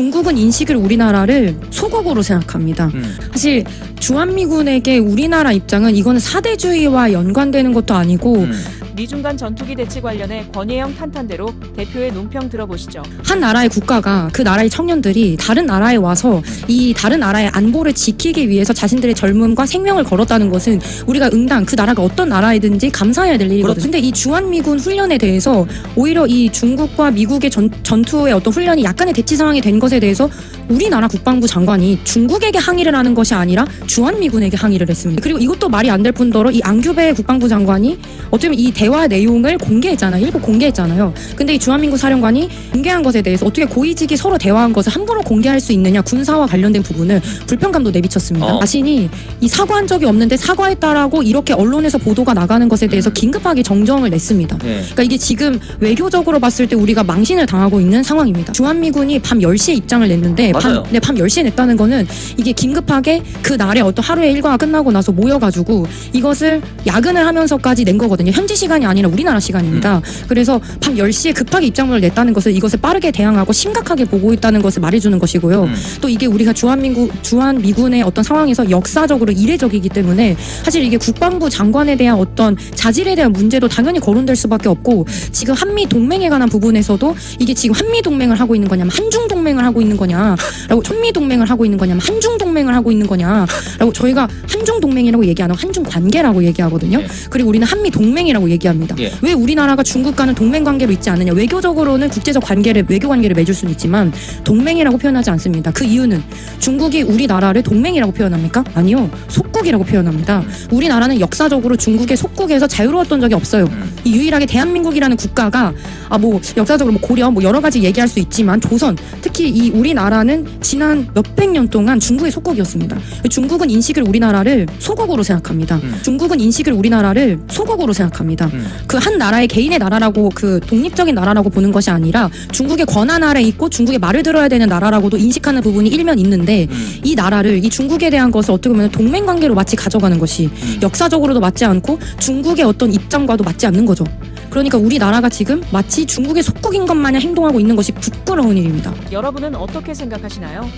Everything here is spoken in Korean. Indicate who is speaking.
Speaker 1: 중국은 인식을 우리나라를 소국으로 생각합니다. 사실 주한미군에게 우리나라 입장은 이거는 사대주의와 연관되는 것도 아니고
Speaker 2: 미중 간 전투기 대치 관련해 권혜영 탄탄대로 대표의 논평 들어보시죠.
Speaker 1: 한 나라의 국가가 그 나라의 청년들이 다른 나라에 와서 이 다른 나라의 안보를 지키기 위해서 자신들의 젊음과 생명을 걸었다는 것은 우리가 응당 그 나라가 어떤 나라이든지 감사해야 될 일이거든요. 근데 이 주한미군 훈련에 대해서 오히려 이 중국과 미국의 전투의 어떤 훈련이 약간의 대치 상황이 된 것에 대해서 우리나라 국방부 장관이 중국에게 항의를 하는 것이 아니라 주한미군에게 항의를 했습니다. 그리고 이것도 말이 안 될 뿐더러 이 앙규베 국방부 장관이 어쩌면 이 대화 내용을 공개했잖아요. 일부 공개했잖아요. 근데 이 주한미군 사령관이 공개한 것에 대해서 어떻게 고위직이 서로 대화한 것을 함부로 공개할 수 있느냐, 군사와 관련된 부분을 불편감도 내비쳤습니다. 자신이 이 사과한 적이 없는데 사과했다라고 이렇게 언론에서 보도가 나가는 것에 대해서 긴급하게 정정을 냈습니다. 그러니까 이게 지금 외교적으로 봤을 때 우리가 망신을 당하고 있는 상황입니다. 주한미군이 밤 10시에 입장을 냈는데 밤 10시에 냈다는 거는 이게 긴급하게 그 날에 어떤 하루의 일과가 끝나고 나서 모여가지고 이것을 야근을 하면서까지 낸 거거든요. 현지 시간이 아니라 우리나라 시간입니다. 그래서 밤 10시에 급하게 입장문을 냈다는 것은 이것을 빠르게 대응하고 심각하게 보고 있다는 것을 말해주는 것이고요. 또 이게 우리가 주한미군의 어떤 상황에서 역사적으로 이례적이기 때문에 사실 이게 국방부 장관에 대한 어떤 자질에 대한 문제도 당연히 거론될 수밖에 없고, 지금 한미 동맹에 관한 부분에서도 이게 지금 한미 동맹을 하고 있는 거냐면 한중 동맹을 하고 있는 거냐라고, 천미 동맹을 하고 있는 거냐면 한중 동맹을 하고 있는 거냐라고, 저희가 한중 동맹이라고 얘기 안 하고 한중 관계라고 얘기하거든요. 그리고 우리는 한미 동맹이라고 얘기합니다. 왜 우리나라가 중국과는 동맹 관계로 있지 않느냐? 외교적으로는 국제적 관계를, 외교 관계를 맺을 수는 있지만 동맹이라고 표현하지 않습니다. 그 이유는 중국이 우리나라를 동맹이라고 표현합니까? 아니요, 속국이라고 표현합니다. 우리나라는 역사적으로 중국의 속국에서 자유로웠던 적이 없어요. 이 유일하게 대한민국이라는 국가가 뭐 역사적으로 고려 여러 가지 얘기할 수 있지만 조선, 특히 이 우리나라는 지난 몇백 년 동안 중국의 속국이었습니다. 중국은 인식을 우리나라를 소국으로 생각합니다. 중국은 인식을 우리나라를 소국으로 생각합니다. 그 한 나라의 개인의 나라라고, 그 독립적인 나라라고 보는 것이 아니라 중국의 권한 아래 있고 중국의 말을 들어야 되는 나라라고도 인식하는 부분이 일면 있는데, 이 나라를, 이 중국에 대한 것을 어떻게 보면 동맹 관계로 마치 가져가는 것이 역사적으로도 맞지 않고 중국의 어떤 입장과도 맞지 않는 거죠. 그러니까 우리나라가 지금 마치 중국의 속국인 것 마냥 행동하고 있는 것이 부끄러운 일입니다.
Speaker 2: 여러분은 어떻게 생각하시나요?